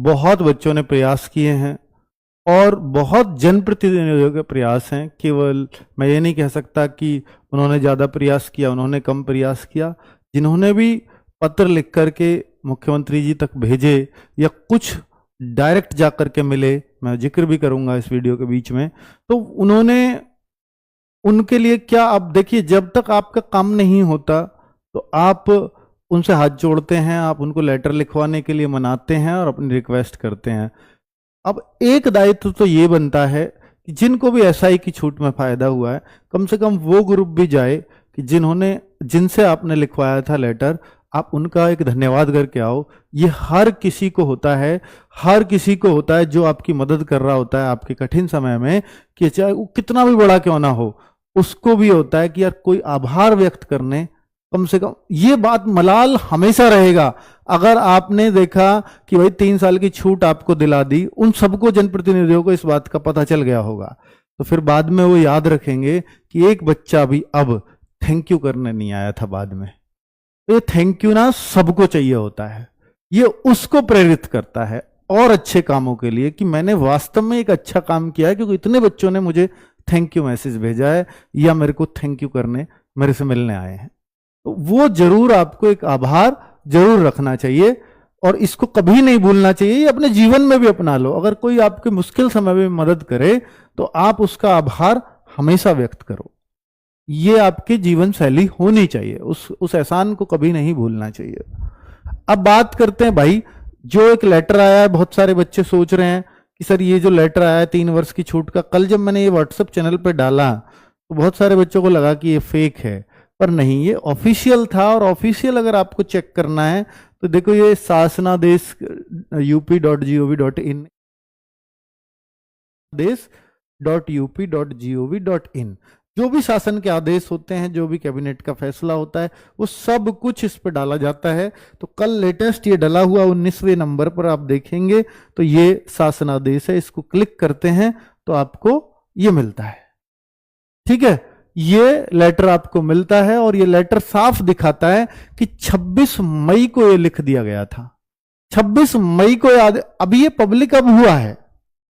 बहुत बच्चों ने प्रयास किए हैं और बहुत जनप्रतिनिधियों के प्रयास हैं। केवल मैं ये नहीं कह सकता कि उन्होंने ज़्यादा प्रयास किया, उन्होंने कम प्रयास किया। जिन्होंने भी पत्र लिख करके मुख्यमंत्री जी तक भेजे या कुछ डायरेक्ट जा करके मिले, मैं जिक्र भी करूंगा इस वीडियो के बीच में, तो उन्होंने उनके लिए क्या, आप देखिए, जब तक आपका काम नहीं होता तो आप उनसे हाथ जोड़ते हैं, आप उनको लेटर लिखवाने के लिए मनाते हैं और अपनी रिक्वेस्ट करते हैं। अब एक दायित्व तो ये बनता है कि जिनको भी एसआई की छूट में फायदा हुआ है, कम से कम वो ग्रुप भी जाए कि जिनसे आपने लिखवाया था लेटर, आप उनका एक धन्यवाद करके आओ। ये हर किसी को होता है, हर किसी को होता है जो आपकी मदद कर रहा होता है आपके कठिन समय में, कि चाहे वो कितना भी बड़ा क्यों ना हो, उसको भी होता है कि यार कोई आभार व्यक्त करने, कम से कम ये बात मलाल हमेशा रहेगा। अगर आपने देखा कि भाई 3 साल की छूट आपको दिला दी, उन सबको, जनप्रतिनिधियों को इस बात का पता चल गया होगा, तो फिर बाद में वो याद रखेंगे कि एक बच्चा भी अब थैंक यू करने नहीं आया था बाद में। तो ये थैंक यू ना सबको चाहिए होता है, ये उसको प्रेरित करता है और अच्छे कामों के लिए कि मैंने वास्तव में एक अच्छा काम किया है, क्योंकि इतने बच्चों ने मुझे थैंक यू मैसेज भेजा है या मेरे को थैंक यू करने, मेरे से मिलने आए हैं। तो वो जरूर आपको एक आभार जरूर रखना चाहिए और इसको कभी नहीं भूलना चाहिए। ये अपने जीवन में भी अपना लो। अगर कोई आपके मुश्किल समय में मदद करे तो आप उसका आभार हमेशा व्यक्त करो। ये आपकी जीवन शैली होनी चाहिए, उस एहसान को कभी नहीं भूलना चाहिए। अब बात करते हैं भाई, जो एक लेटर आया है, बहुत सारे बच्चे सोच रहे हैं कि सर ये जो लेटर आया है 3 वर्ष की छूट का, कल जब मैंने ये व्हाट्सएप चैनल पर डाला तो बहुत सारे बच्चों को लगा कि ये फेक है, पर नहीं, ये ऑफिशियल था। और ऑफिशियल अगर आपको चेक करना है तो देखो, ये शासनादेश up.gov.in देश.up.gov.in, जो भी शासन के आदेश होते हैं, जो भी कैबिनेट का फैसला होता है, वो सब कुछ इस पर डाला जाता है। तो कल लेटेस्ट ये डला हुआ 19वें नंबर पर आप देखेंगे तो ये शासनादेश है। इसको क्लिक करते हैं तो आपको ये मिलता है। ठीक है, ये लेटर आपको मिलता है और ये लेटर साफ दिखाता है कि 26 मई को ये लिख दिया गया था। 26 मई को याद, अभी ये पब्लिक अब हुआ है,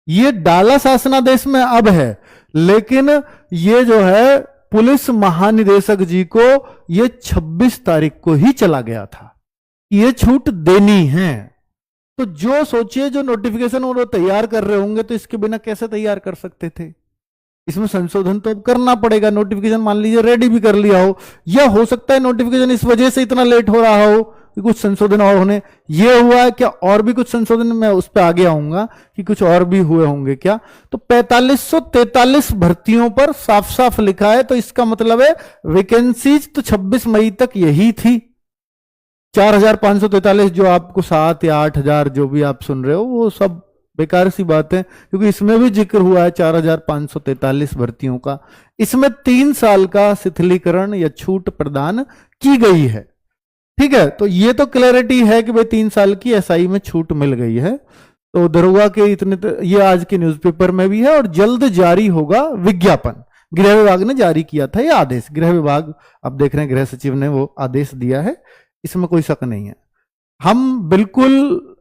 ये डाला शासनादेश में अब है, लेकिन ये जो है पुलिस महानिदेशक जी को ये 26 तारीख को ही चला गया था, ये छूट देनी है। तो जो सोचिए, जो नोटिफिकेशन वो तैयार कर रहे होंगे, तो इसके बिना कैसे तैयार कर सकते थे? इसमें संशोधन तो अब करना पड़ेगा। नोटिफिकेशन मान लीजिए रेडी भी कर लिया हो, या हो सकता है नोटिफिकेशन इस वजह से इतना लेट हो रहा हो कि कुछ संशोधन और होने, ये हुआ है क्या, और भी कुछ संशोधन, मैं उस पर आगे आऊंगा कि कुछ और भी हुए होंगे क्या। तो 4543 भर्तियों पर साफ साफ लिखा है, तो इसका मतलब है वैकेंसीज तो 26 मई तक यही थी। 4543 जो आपको 7 या 8,000 जो भी आप सुन रहे हो, वो सब बेकार सी बात है, क्योंकि इसमें भी जिक्र हुआ है 4543 भर्तियों का। इसमें 3 साल का शिथिलीकरण या छूट प्रदान की गई है। ठीक है, तो ये तो क्लैरिटी है कि भाई 3 साल की एसआई में छूट मिल गई है। तो दरोगा के ये आज के न्यूज़पेपर में भी है और जल्द जारी होगा विज्ञापन। गृह विभाग ने जारी किया था ये आदेश। गृह विभाग, अब देख रहे हैं गृह सचिव ने वो आदेश दिया है, इसमें कोई शक नहीं है। हम बिल्कुल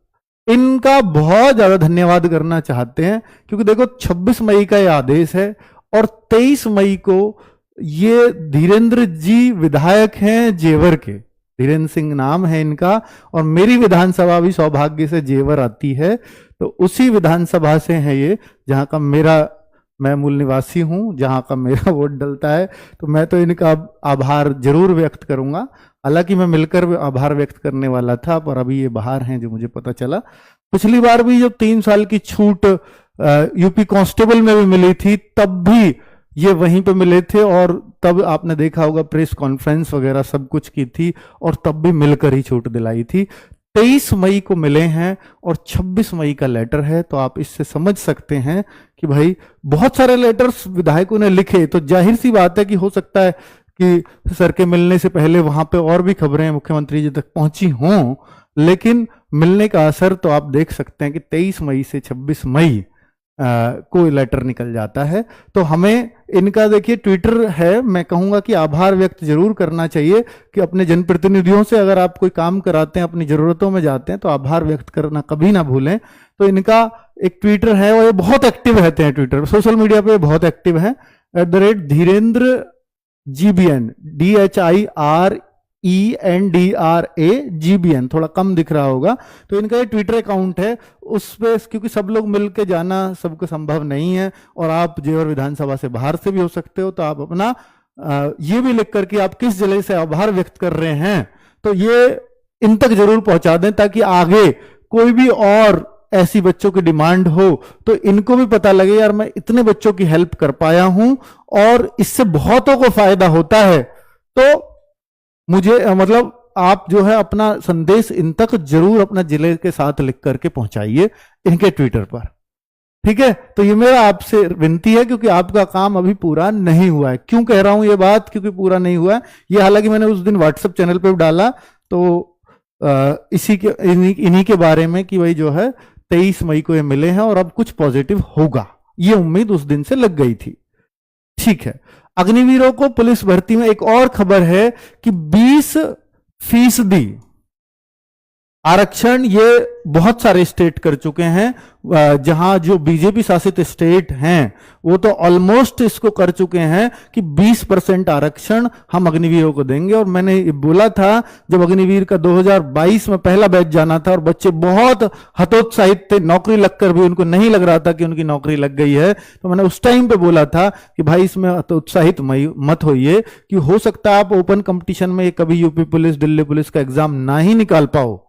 इनका बहुत ज्यादा धन्यवाद करना चाहते हैं, क्योंकि देखो 26 मई का ये आदेश है और 23 मई को ये धीरेन्द्र जी विधायक हैं जेवर के, धीरेन्द्र सिंह नाम है इनका, और मेरी विधानसभा भी सौभाग्य से जेवर आती है, तो उसी विधानसभा से है ये, जहां का मैं मूल निवासी हूं, जहां का मेरा वोट डलता है। तो मैं तो इनका आभार जरूर व्यक्त करूंगा। हालांकि मैं मिलकर आभार व्यक्त करने वाला था, पर अभी ये बाहर हैं जो मुझे पता चला। पिछली बार भी जब 3 साल की छूट यूपी कांस्टेबल में भी मिली थी, तब भी ये वहीं पे मिले थे, और तब आपने देखा होगा प्रेस कॉन्फ्रेंस वगैरह सब कुछ की थी, और तब भी मिलकर ही छूट दिलाई थी। 23 मई को मिले हैं और 26 मई का लेटर है, तो आप इससे समझ सकते हैं कि भाई बहुत सारे लेटर्स विधायकों ने लिखे, तो जाहिर सी बात है कि हो सकता है कि सर के मिलने से पहले वहां पे और भी खबरें मुख्यमंत्री जी तक पहुंची हों, लेकिन मिलने का असर तो आप देख सकते हैं कि 23 मई से 26 मई कोई लेटर निकल जाता है। तो हमें इनका देखिए ट्विटर है, मैं कहूंगा कि आभार व्यक्त जरूर करना चाहिए कि अपने जनप्रतिनिधियों से अगर आप कोई काम कराते हैं, अपनी जरूरतों में जाते हैं, तो आभार व्यक्त करना कभी ना भूलें। तो इनका एक ट्विटर है और ये बहुत एक्टिव रहते हैं ट्विटर, सोशल मीडिया पे बहुत एक्टिव है, @धीरेन्द्र GBN, DHIRENDRAGBN, थोड़ा कम दिख रहा होगा। तो इनका ये ट्विटर अकाउंट है, उस पे क्योंकि सब लोग मिलके जाना सबको संभव नहीं है और आप जेवर विधानसभा से बाहर से भी हो सकते हो, तो आप अपना ये भी लिख करके आप किस जिले से आभार व्यक्त कर रहे हैं तो ये इन तक जरूर पहुंचा दें, ताकि आगे कोई भी और ऐसी बच्चों की डिमांड हो तो इनको भी पता लगे यार मैं इतने बच्चों की हेल्प कर पाया हूं और इससे बहुतों को फायदा होता है। तो मुझे मतलब आप जो है अपना संदेश इन तक जरूर अपना जिले के साथ लिख करके पहुंचाइए इनके ट्विटर पर, ठीक है। तो ये मेरा आपसे विनती है, क्योंकि आपका काम अभी पूरा नहीं हुआ है। क्यों कह रहा हूं ये बात, क्योंकि पूरा नहीं हुआ है ये, हालांकि मैंने उस दिन व्हाट्सएप चैनल पे भी डाला, तो इन्हीं के बारे में कि भाई जो है 23 मई को ये मिले हैं और अब कुछ पॉजिटिव होगा, ये उम्मीद उस दिन से लग गई थी, ठीक है। अग्निवीरों को पुलिस भर्ती में एक और खबर है कि 20% आरक्षण ये बहुत सारे स्टेट कर चुके हैं, जहां जो बीजेपी शासित स्टेट हैं वो तो ऑलमोस्ट इसको कर चुके हैं कि 20% आरक्षण हम अग्निवीरों को देंगे। और मैंने बोला था जब अग्निवीर का 2022 में पहला बैच जाना था और बच्चे बहुत हतोत्साहित थे, नौकरी लगकर भी उनको नहीं लग रहा था कि उनकी नौकरी लग गई है, तो मैंने उस टाइम पे बोला था कि भाई इसमें हतोत्साहित मत होइए, कि हो सकता है आप ओपन कंपटीशन में कभी यूपी पुलिस दिल्ली पुलिस का एग्जाम ना ही निकाल पाओ,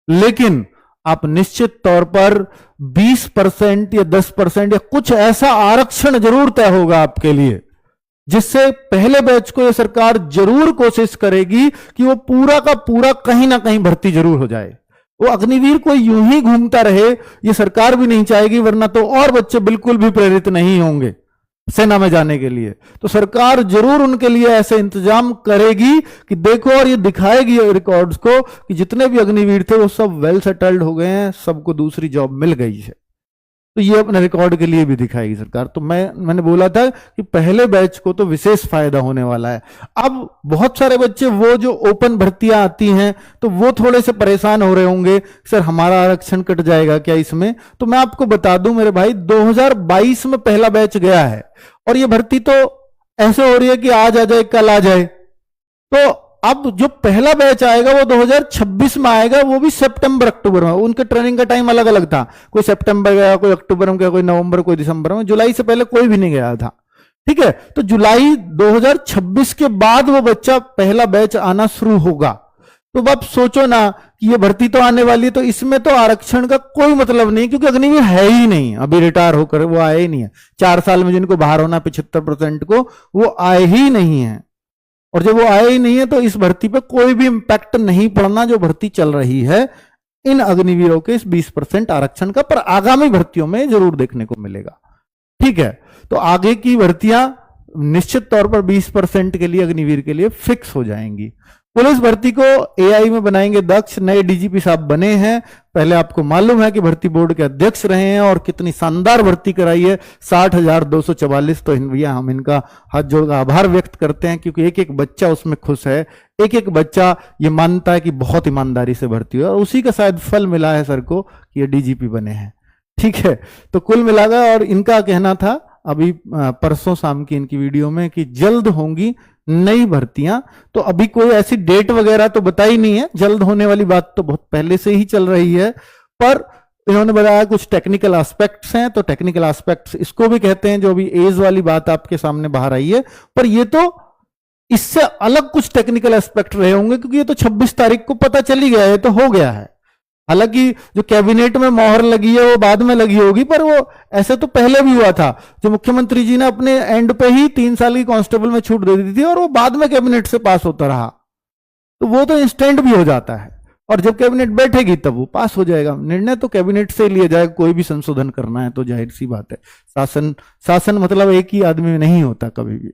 लेकिन आप निश्चित तौर पर 20% या 10% या कुछ ऐसा आरक्षण जरूर तय होगा आपके लिए, जिससे पहले बैच को यह सरकार जरूर कोशिश करेगी कि वो पूरा का पूरा कहीं ना कहीं भर्ती जरूर हो जाए। वो अग्निवीर को यूं ही घूमता रहे ये सरकार भी नहीं चाहेगी, वरना तो और बच्चे बिल्कुल भी प्रेरित नहीं होंगे सेना में जाने के लिए। तो सरकार जरूर उनके लिए ऐसे इंतजाम करेगी कि देखो, और ये दिखाएगी रिकॉर्ड्स को कि जितने भी अग्निवीर थे वो सब वेल सेटल्ड हो गए हैं, सबको दूसरी जॉब मिल गई है। तो ये अपने रिकॉर्ड के लिए भी दिखाएगी सरकार। तो मैंने बोला था कि पहले बैच को तो विशेष फायदा होने वाला है। अब बहुत सारे बच्चे वो जो ओपन भर्तियां आती हैं तो वो थोड़े से परेशान हो रहे होंगे, सर हमारा आरक्षण कट जाएगा क्या इसमें। तो मैं आपको बता दूं मेरे भाई, 2022 में पहला बैच गया है और ये भर्ती तो ऐसे हो रही है कि आज आ जाए कल आ जाए। तो अब जो पहला बैच आएगा वो 2026 में आएगा, वो भी सितंबर अक्टूबर में। उनके ट्रेनिंग का टाइम अलग अलग था, कोई सितंबर गया, कोई अक्टूबर में गया, कोई नवंबर, कोई दिसंबर में, जुलाई से पहले कोई भी नहीं गया था, ठीक है। तो जुलाई 2026 के बाद वो बच्चा पहला बैच आना शुरू होगा। तो अब आप सोचो ना कि ये भर्ती तो आने वाली है, तो इसमें तो आरक्षण का कोई मतलब नहीं, क्योंकि अग्निवीर है ही नहीं, अभी रिटायर होकर वो आए ही नहीं है। 4 साल में जिनको बाहर होना 75% को, वो आए ही नहीं है। और जब वो आए ही नहीं है तो इस भर्ती पे कोई भी इंपैक्ट नहीं पड़ना जो भर्ती चल रही है इन अग्निवीरों के इस 20% आरक्षण का, पर आगामी भर्तियों में जरूर देखने को मिलेगा, ठीक है। तो आगे की भर्तियां निश्चित तौर पर 20% के लिए अग्निवीर के लिए फिक्स हो जाएंगी। पुलिस भर्ती को एआई में बनाएंगे दक्ष, नए डीजीपी साहब बने हैं। पहले आपको मालूम है कि भर्ती बोर्ड के अध्यक्ष रहे हैं और कितनी शानदार भर्ती कराई है, 60,244। तो भैया हम इनका हाथ जोड़कर आभार व्यक्त करते हैं, क्योंकि एक एक बच्चा उसमें खुश है, एक एक बच्चा ये मानता है कि बहुत ईमानदारी से भर्ती हुई और उसी का शायद फल मिला है सर को कि ये डीजीपी बने हैं, ठीक है। तो कुल मिलाकर, और इनका कहना था अभी परसों शाम की इनकी वीडियो में कि जल्द होंगी नई भर्तियां। तो अभी कोई ऐसी डेट वगैरह तो बताई नहीं है, जल्द होने वाली बात तो बहुत पहले से ही चल रही है, पर इन्होंने बताया कुछ टेक्निकल एस्पेक्ट्स हैं। तो टेक्निकल एस्पेक्ट्स इसको भी कहते हैं, जो अभी एज वाली बात आपके सामने बाहर आई है, पर ये तो इससे अलग कुछ टेक्निकल एस्पेक्ट रहे होंगे, क्योंकि ये तो 26 तारीख को पता चली गया है, तो हो गया है। हालांकि जो कैबिनेट में मोहर लगी है वो बाद में लगी होगी, पर वो ऐसे तो पहले भी हुआ था। जो मुख्यमंत्री जी ने अपने एंड पे ही 3 साल की कांस्टेबल में छूट दे दी थी और वो बाद में कैबिनेट से पास होता रहा, तो वो तो इंस्टेंट भी हो जाता है। और जब कैबिनेट बैठेगी तब वो पास हो जाएगा। निर्णय तो कैबिनेट से लिया जाएगा, कोई भी संशोधन करना है तो जाहिर सी बात है। शासन मतलब एक ही आदमी में नहीं होता कभी भी,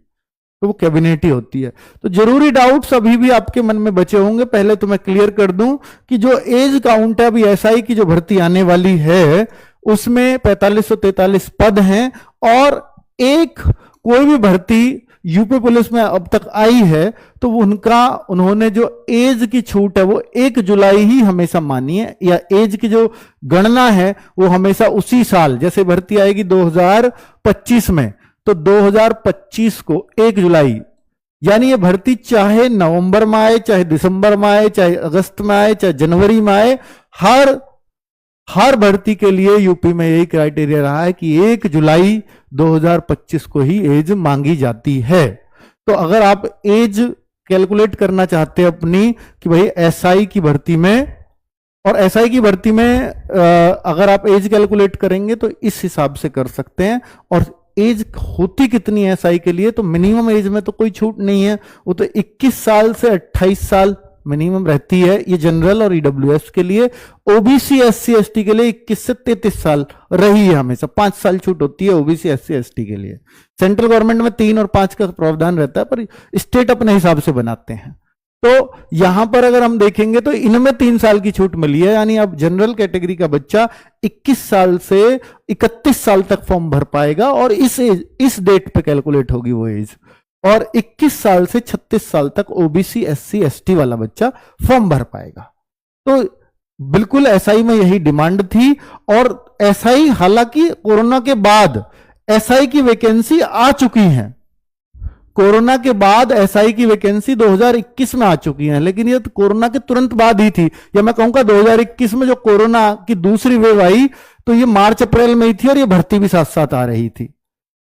तो वो कैबिनेट ही होती है। तो जरूरी डाउट्स अभी भी आपके मन में बचे होंगे। पहले तो मैं क्लियर कर दूं कि जो एज काउंट है अभी एसआई की जो भर्ती आने वाली है उसमें 4543 पद हैं और एक कोई भी भर्ती यूपी पुलिस में अब तक आई है तो उन्होंने जो एज की छूट है वो 1 जुलाई ही हमेशा मानी है, या एज की जो गणना है वो हमेशा उसी साल, जैसे भर्ती आएगी 2025 में तो 2025 को 1 जुलाई, यानी ये भर्ती चाहे नवंबर में आए, चाहे दिसंबर में आए, चाहे अगस्त में आए, चाहे जनवरी में आए, हर भर्ती के लिए यूपी में यही क्राइटेरिया रहा है कि 1 जुलाई 2025 को ही एज मांगी जाती है। तो अगर आप एज कैलकुलेट करना चाहते हैं अपनी कि भाई एसआई की भर्ती में, और एसआई की भर्ती में अगर आप एज कैलकुलेट करेंगे तो इस हिसाब से कर सकते हैं। और एज होती कितनी है एसआई के लिए, तो मिनिमम एज में तो कोई छूट नहीं है, वो तो 21 साल से 28 साल मिनिमम रहती है, ये जनरल और ईडब्ल्यूएस के लिए। ओबीसी एससी एसटी के लिए 21 से 33 साल रही है हमेशा, 5 साल छूट होती है ओबीसी एससी एसटी के लिए। सेंट्रल गवर्नमेंट में 3 और 5 का प्रावधान रहता है, पर स्टेट अपने हिसाब से बनाते हैं। तो यहां पर अगर हम देखेंगे तो इनमें 3 साल की छूट मिली है, यानी अब जनरल कैटेगरी का बच्चा 21 साल से 31 साल तक फॉर्म भर पाएगा और इस डेट पे कैलकुलेट होगी वो एज, और 21 साल से 36 साल तक ओबीसी एससी एसटी वाला बच्चा फॉर्म भर पाएगा। तो बिल्कुल एसआई में यही डिमांड थी, और एसआई हालांकि कोरोना के बाद एसआई की वैकेंसी आ चुकी है, कोरोना के बाद एसआई की वैकेंसी 2021 में आ चुकी है, लेकिन ये तो कोरोना के तुरंत बाद ही थी, या मैं कहूंगा 2021 में जो कोरोना की दूसरी वेव आई तो ये मार्च अप्रैल में ही थी और ये भर्ती भी साथ साथ आ रही थी।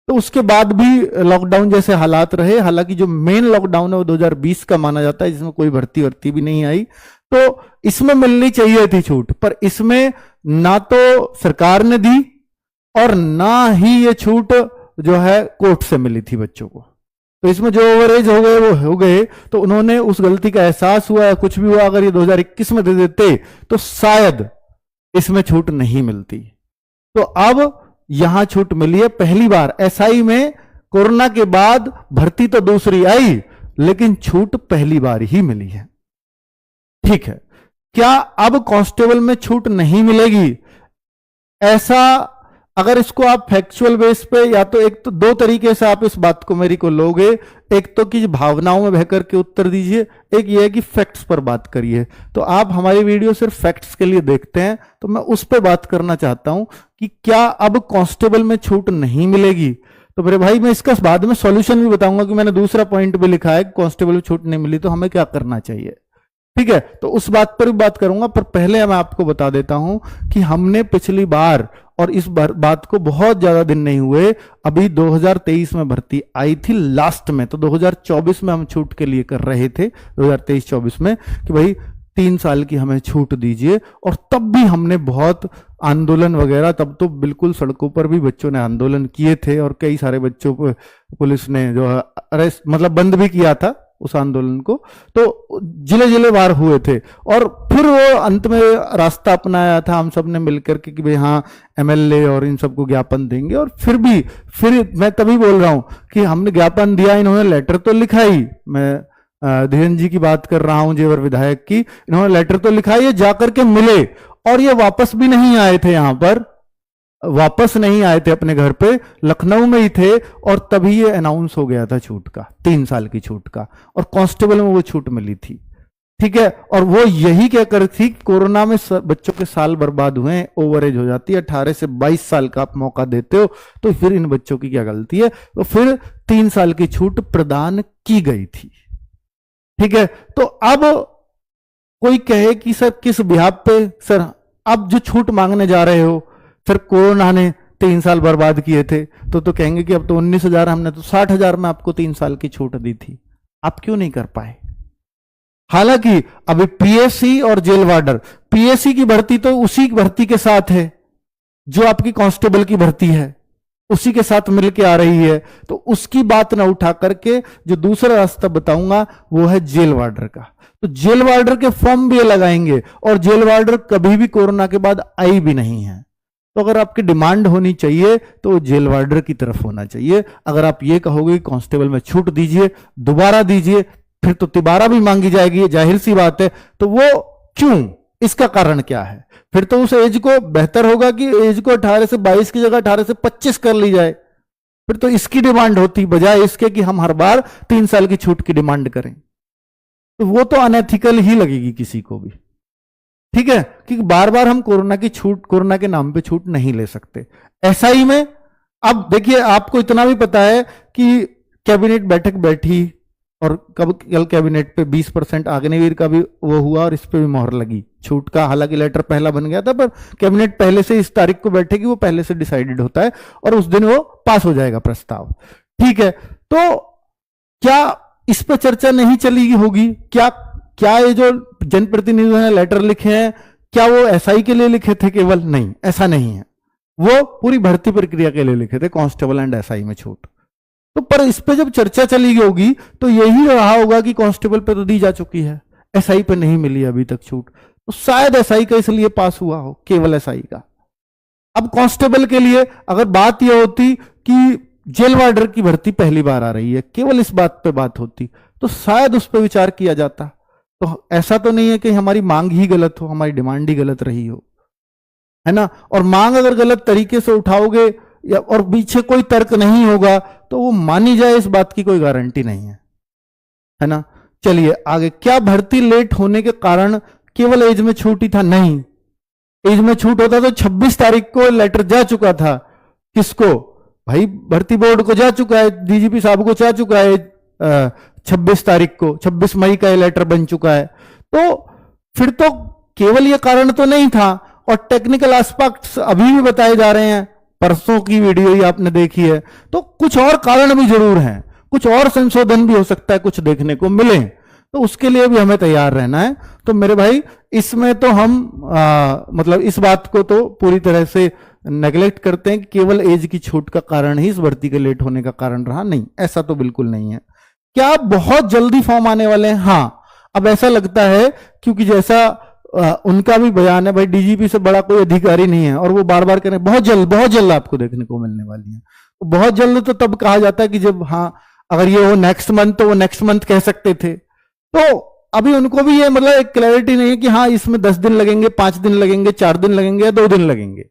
तो उसके बाद भी लॉकडाउन जैसे हालात रहे, हालांकि जो मेन लॉकडाउन है वो 2020 का माना जाता है, जिसमें कोई भर्ती वर्ती भी नहीं आई, तो इसमें मिलनी चाहिए थी छूट, पर इसमें ना तो सरकार ने दी और ना ही ये छूट जो है कोर्ट से मिली थी बच्चों को। तो इसमें जो ओवरेज हो गए वो हो गए, तो उन्होंने उस गलती का एहसास हुआ या कुछ भी हुआ, अगर ये 2021 में दे देते तो शायद इसमें छूट नहीं मिलती। तो अब यहां छूट मिली है पहली बार एसआई में, कोरोना के बाद भर्ती तो दूसरी आई लेकिन छूट पहली बार ही मिली है। ठीक है, क्या अब कांस्टेबल में छूट नहीं मिलेगी? ऐसा अगर इसको आप फैक्चुअल बेस पे, या तो एक तो 2 तरीके से आप इस बात को मेरी को लोगे, एक तो कि भावनाओं में बहकर के उत्तर दीजिए, एक ये है कि फैक्ट्स पर बात करिए। तो आप हमारी वीडियो सिर्फ फैक्ट्स के लिए देखते हैं, तो मैं उस पर बात करना चाहता हूं कि क्या अब कांस्टेबल में छूट नहीं मिलेगी? तो मेरे भाई मैं इसका बाद में सॉल्यूशन भी बताऊंगा कि मैंने दूसरा पॉइंट भी लिखा है, कांस्टेबल में छूट नहीं मिली तो हमें क्या करना चाहिए। ठीक है, तो उस बात पर भी बात करूंगा, पर पहले मैं आपको बता देता हूं कि हमने पिछली बार, और इस बात को बहुत ज्यादा दिन नहीं हुए, अभी 2023 में भर्ती आई थी लास्ट में, तो 2024 में हम छूट के लिए कर रहे थे 2023-24 में कि भाई 3 साल की हमें छूट दीजिए, और तब भी हमने बहुत आंदोलन वगैरह, तब तो बिल्कुल सड़कों पर भी बच्चों ने आंदोलन किए थे और कई सारे बच्चों को पुलिस ने जो है अरेस्ट मतलब बंद भी किया था उस आंदोलन को, तो जिले जिले वार हुए थे, और फिर वो अंत में रास्ता अपनाया था हम सब ने मिलकर के कि भाई हाँ एमएलए और इन सबको ज्ञापन देंगे, और फिर मैं तभी बोल रहा हूं कि हमने ज्ञापन दिया, इन्होंने लेटर तो लिखा ही, मैं धीरेन्द्र जी की बात कर रहा हूं, जेवर विधायक की, इन्होंने लेटर तो लिखा है, ये जाकर के मिले और ये वापस भी नहीं आए थे, यहां पर वापस नहीं आए थे अपने घर पे, लखनऊ में ही थे, और तभी ये अनाउंस हो गया था छूट का, 3 साल की छूट का, और कांस्टेबल में वो छूट मिली थी। ठीक है, और वो यही कहकर थी कि कोरोना में बच्चों के साल बर्बाद हुए, ओवरेज हो जाती है, 18 से 22 साल का आप मौका देते हो, तो फिर इन बच्चों की क्या गलती है, तो फिर 3 साल की छूट प्रदान की गई थी। ठीक है, तो अब कोई कहे कि सर किस बिहाफ पे, सर अब जो छूट मांगने जा रहे हो, फिर कोरोना ने 3 साल बर्बाद किए थे, तो कहेंगे कि अब तो 19,000, हमने तो 60,000 में आपको 3 साल की छूट दी थी, आप क्यों नहीं कर पाए? हालांकि अभी पीएससी और जेल वार्डर, पीएससी की भर्ती तो उसी भर्ती के साथ है जो आपकी कांस्टेबल की भर्ती है, उसी के साथ मिलके आ रही है, तो उसकी बात ना उठा करके जो दूसरा रास्ता बताऊंगा वो है जेल वार्डर का। तो जेल वार्डर के फॉर्म भी लगाएंगे, और जेल वार्डर कभी भी कोरोना के बाद आई भी नहीं है, तो अगर आपकी डिमांड होनी चाहिए तो जेल वार्डर की तरफ होना चाहिए। अगर आप ये कहोगे कांस्टेबल में छूट दीजिए, दोबारा दीजिए, फिर तो तिबारा भी मांगी जाएगी, जाहिर सी बात है, तो वो क्यों, इसका कारण क्या है? फिर तो उस एज को बेहतर होगा कि एज को 18 से 22 की जगह 18 से 25 कर ली जाए। फिर तो इसकी डिमांड होती बजाय इसके कि हम हर बार 3 साल की छूट की डिमांड करें, तो वो तो अनएथिकल ही लगेगी किसी को भी। ठीक है, कि बार बार हम कोरोना की छूट, कोरोना के नाम पे छूट नहीं ले सकते। एसआई में अब देखिए, आपको इतना भी पता है कि कैबिनेट बैठक बैठी और कल कैबिनेट पे 20% अग्निवीर का भी वो हुआ और इस पे भी मोहर लगी छूट का। हालांकि लेटर पहला बन गया था, पर कैबिनेट पहले से इस तारीख को बैठेगी, वो पहले से डिसाइडेड होता है और उस दिन वो पास हो जाएगा प्रस्ताव। ठीक है, तो क्या इस पर चर्चा नहीं चली होगी? क्या क्या ये जो जनप्रतिनिधियों ने लेटर लिखे हैं, क्या वो एसआई के लिए लिखे थे केवल? नहीं, ऐसा नहीं है, वो पूरी भर्ती प्रक्रिया के लिए लिखे थे, कांस्टेबल एंड एसआई में छूट। तो पर इस पे जब चर्चा चली होगी तो यही रहा होगा कि कांस्टेबल पे तो दी जा चुकी है, एसआई पे नहीं मिली अभी तक छूट, तो शायद एसआई का इसलिए पास हुआ हो, केवल एसआई का। अब कांस्टेबल के लिए अगर बात यह होती कि जेल वार्डर की भर्ती पहली बार आ रही है, केवल इस बात पे बात होती, तो शायद उस पर विचार किया जाता। तो ऐसा तो नहीं है कि हमारी मांग ही गलत हो, हमारी डिमांड ही गलत रही हो, है ना। और मांग अगर गलत तरीके से उठाओगे या और पीछे कोई तर्क नहीं होगा तो वो मानी जाए, इस बात की कोई गारंटी नहीं है ना। चलिए आगे, क्या भर्ती लेट होने के कारण केवल एज में छूट ही था? नहीं, एज में छूट होता तो 26 तारीख को लेटर जा चुका था। किसको? भाई भर्ती बोर्ड को जा चुका है, डीजीपी साहब को जा चुका है 26 तारीख को, 26 मई का ये लेटर बन चुका है। तो फिर तो केवल ये कारण तो नहीं था, और टेक्निकल एस्पेक्ट्स अभी भी बताए जा रहे हैं, परसों की वीडियो ही आपने देखी है, तो कुछ और कारण भी जरूर हैं, कुछ और संशोधन भी हो सकता है, कुछ देखने को मिले, तो उसके लिए भी हमें तैयार रहना है। तो मेरे भाई इसमें तो हम मतलब इस बात को तो पूरी तरह से नेग्लेक्ट करते हैं कि केवल एज की छूट का कारण ही इस भर्ती के लेट होने का कारण रहा, नहीं, ऐसा तो बिल्कुल नहीं है। क्या बहुत जल्दी फॉर्म आने वाले हैं? हाँ, अब ऐसा लगता है क्योंकि जैसा उनका भी बयान है, भाई डीजीपी से बड़ा कोई अधिकारी नहीं है, और वो बार बार कह रहे हैं बहुत जल्द आपको देखने को मिलने वाली है। तो बहुत जल्द तो तब कहा जाता है कि जब, हाँ अगर ये हो नेक्स्ट मंथ तो वो नेक्स्ट मंथ कह सकते थे। तो अभी उनको भी ये मतलब एक क्लैरिटी नहीं है कि हाँ इसमें 10 दिन लगेंगे, 5 दिन लगेंगे, 4 दिन लगेंगे या 2 दिन लगेंगे।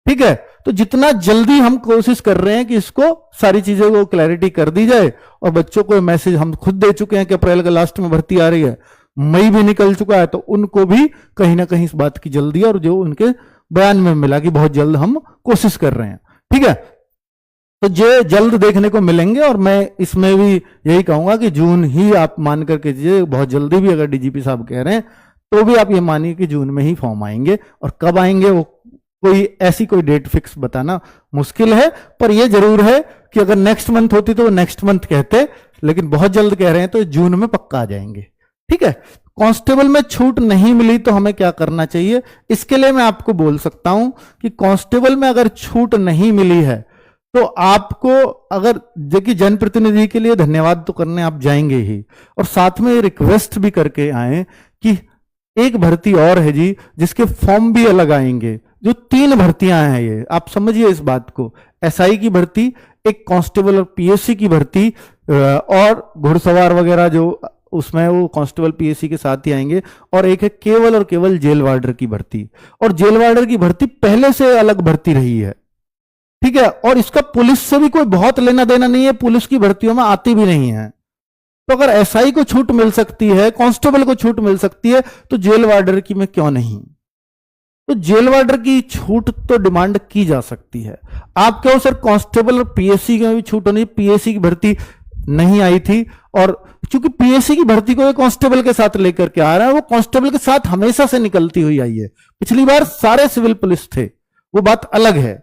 ठीक है, तो जितना जल्दी हम कोशिश कर रहे हैं कि इसको सारी चीजों को क्लैरिटी कर दी जाए, और बच्चों को मैसेज हम खुद दे चुके हैं कि अप्रैल के लास्ट में भर्ती आ रही है, मई भी निकल चुका है, तो उनको भी कहीं ना कहीं इस बात की जल्दी है, और जो उनके बयान में मिला कि बहुत जल्द हम कोशिश कर रहे हैं। ठीक है, तो जो जल्द देखने को मिलेंगे, और मैं इसमें भी यही कहूंगा कि जून ही आप मान करके चीजिए, बहुत जल्दी भी अगर डीजीपी साहब कह रहे हैं तो भी आप ये मानिए कि जून में ही फॉर्म आएंगे, और कब आएंगे वो कोई ऐसी कोई डेट फिक्स बताना मुश्किल है। पर ये जरूर है कि अगर नेक्स्ट मंथ होती तो वो नेक्स्ट मंथ कहते, लेकिन बहुत जल्द कह रहे हैं तो जून में पक्का आ जाएंगे। ठीक है, कांस्टेबल में छूट नहीं मिली तो हमें क्या करना चाहिए? इसके लिए मैं आपको बोल सकता हूं कि कांस्टेबल में अगर छूट नहीं मिली है तो आपको, अगर देखिए जनप्रतिनिधि के लिए धन्यवाद तो करने आप जाएंगे ही, और साथ में रिक्वेस्ट भी करके आए कि एक भर्ती और है जी जिसके फॉर्म भी अलग आएंगे। जो 3 भर्तियां हैं, ये आप समझिए इस बात को, एसआई की भर्ती, एक कांस्टेबल और पीएससी की भर्ती, और घुड़सवार वगैरह जो उसमें वो कांस्टेबल पीएससी के साथ ही आएंगे, और एक है केवल और केवल जेल वार्डर की भर्ती। और जेल वार्डर की भर्ती पहले से अलग भर्ती रही है। ठीक है, और इसका पुलिस से भी कोई बहुत लेना देना नहीं है, पुलिस की भर्तियों में आती भी नहीं है। तो अगर एसआई को छूट मिल सकती है, कांस्टेबल को छूट मिल सकती है, तो जेल वार्डर की में क्यों नहीं? तो जेल वार्डर की छूट तो डिमांड की जा सकती है। आप कहो सर कांस्टेबल और पीएससी में भी छूट होनी, पीएससी की भर्ती नहीं आई थी, और क्योंकि पीएससी की भर्ती को कांस्टेबल के साथ लेकर के आ रहा है, वो कांस्टेबल के साथ हमेशा से निकलती हुई आई है। पिछली बार सारे सिविल पुलिस थे, वो बात अलग है।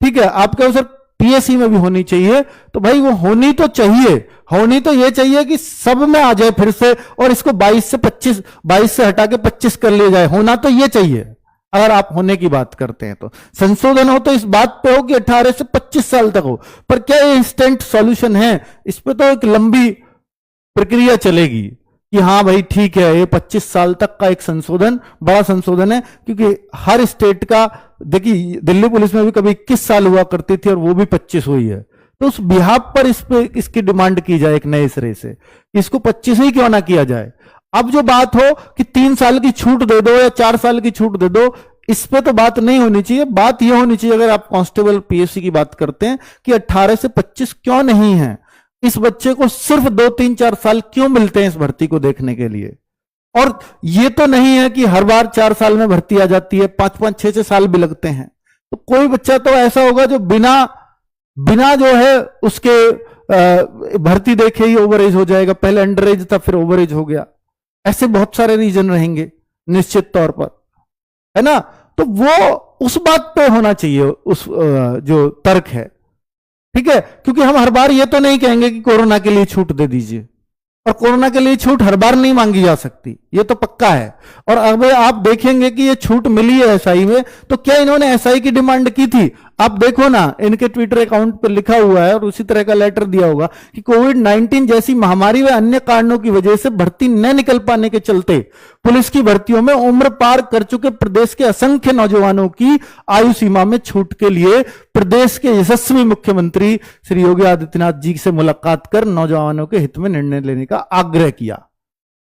ठीक है, आप कहो सर पीएससी में भी होनी चाहिए, तो भाई वो होनी तो चाहिए, होनी तो ये चाहिए कि सब में आ जाए फिर से, और इसको 22 से हटा के 25 कर लिया जाए, होना तो ये चाहिए। अगर आप होने की बात करते हैं तो संशोधन हो तो इस बात पे हो कि 18 से 25 साल तक हो, पर क्या ये इंस्टेंट सॉल्यूशन है? इस पे तो एक लंबी प्रक्रिया चलेगी कि हाँ भाई ठीक है, ये 25 साल तक का एक संशोधन बड़ा संशोधन है, क्योंकि हर स्टेट का, देखिए दिल्ली पुलिस में भी कभी 21 साल हुआ करती थी और वो भी 25 हुई है, तो उस बिहाफ पर इस पे इसकी डिमांड की जाए एक नए सिरे से, इसको 25 ही क्यों ना किया जाए। अब जो बात हो कि 3 साल की छूट दे दो या 4 साल की छूट दे दो, इस पे तो बात नहीं होनी चाहिए। बात यह होनी चाहिए, अगर आप कांस्टेबल पीएससी की बात करते हैं, कि 18 से 25 क्यों नहीं है, इस बच्चे को सिर्फ 2-3-4 साल क्यों मिलते हैं इस भर्ती को देखने के लिए। और ये तो नहीं है कि हर बार 4 साल में भर्ती आ जाती है, 5-5 6-6 साल भी लगते हैं। तो कोई बच्चा तो ऐसा होगा जो बिना बिना जो है उसके भर्ती देखे ही ओवर एज हो जाएगा। पहले अंडर एज था, फिर ओवर एज हो गया। ऐसे बहुत सारे रीजन रहेंगे निश्चित तौर पर, है ना। तो वो उस बात पे होना चाहिए उस जो तर्क है, ठीक है। क्योंकि हम हर बार ये तो नहीं कहेंगे कि कोरोना के लिए छूट दे दीजिए, और कोरोना के लिए छूट हर बार नहीं मांगी जा सकती, ये तो पक्का है। और अब आप देखेंगे कि ये छूट मिली है एसआई में, तो क्या इन्होंने एसआई की डिमांड की थी? आप देखो ना, इनके ट्विटर अकाउंट पर लिखा हुआ है और उसी तरह का लेटर दिया होगा कि कोविड-19 जैसी महामारी व अन्य कारणों की वजह से भर्ती न निकल पाने के चलते पुलिस की भर्तियों में उम्र पार कर चुके प्रदेश के असंख्य नौजवानों की आयु सीमा में छूट के लिए प्रदेश के यशस्वी मुख्यमंत्री श्री योगी आदित्यनाथ जी से मुलाकात कर नौजवानों के हित में निर्णय लेने का आग्रह किया।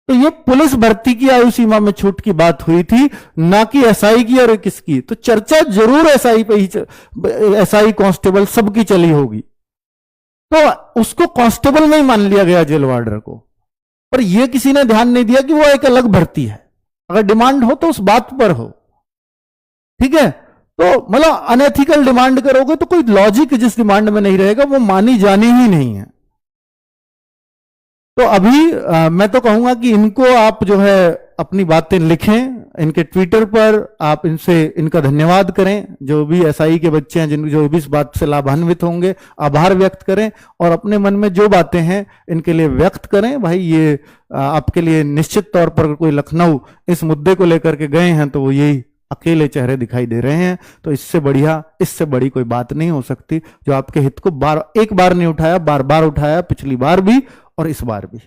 तो ये पुलिस भर्ती की आयु सीमा में छूट की बात हुई थी, ना कि एसआई की और किसकी। तो चर्चा जरूर एसआई पे ही, एसआई कांस्टेबल सबकी चली होगी। तो उसको कांस्टेबल में ही मान लिया गया जेल वार्डर को, पर यह किसी ने ध्यान नहीं दिया कि वो एक अलग भर्ती है। अगर डिमांड हो तो उस बात पर हो, ठीक है। तो मतलब अनएथिकल डिमांड करोगे तो कोई लॉजिक जिस डिमांड में नहीं रहेगा वो मानी जानी ही नहीं है। तो अभी मैं तो कहूंगा कि इनको आप जो है अपनी बातें लिखें, इनके ट्विटर पर आप इनसे इनका धन्यवाद करें। जो भी एसआई के बच्चे हैं, जिन जो भी इस बात से लाभान्वित होंगे, आभार व्यक्त करें और अपने मन में जो बातें हैं इनके लिए व्यक्त करें। भाई ये आपके लिए निश्चित तौर पर कोई लखनऊ इस मुद्दे को लेकर के गए हैं तो वो यही अकेले चेहरे दिखाई दे रहे हैं। तो इससे बढ़िया, इससे बड़ी कोई बात नहीं हो सकती जो आपके हित को एक बार नहीं उठाया, बार बार उठाया, पिछली बार भी और इस बार भी,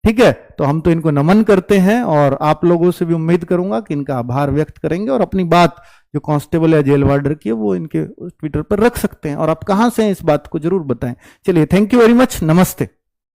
ठीक है। तो हम तो इनको नमन करते हैं और आप लोगों से भी उम्मीद करूंगा कि इनका आभार व्यक्त करेंगे और अपनी बात जो कांस्टेबल या जेल वार्डर की है वो इनके ट्विटर पर रख सकते हैं। और आप कहां से हैं इस बात को जरूर बताएं। चलिए, थैंक यू वेरी मच, नमस्ते।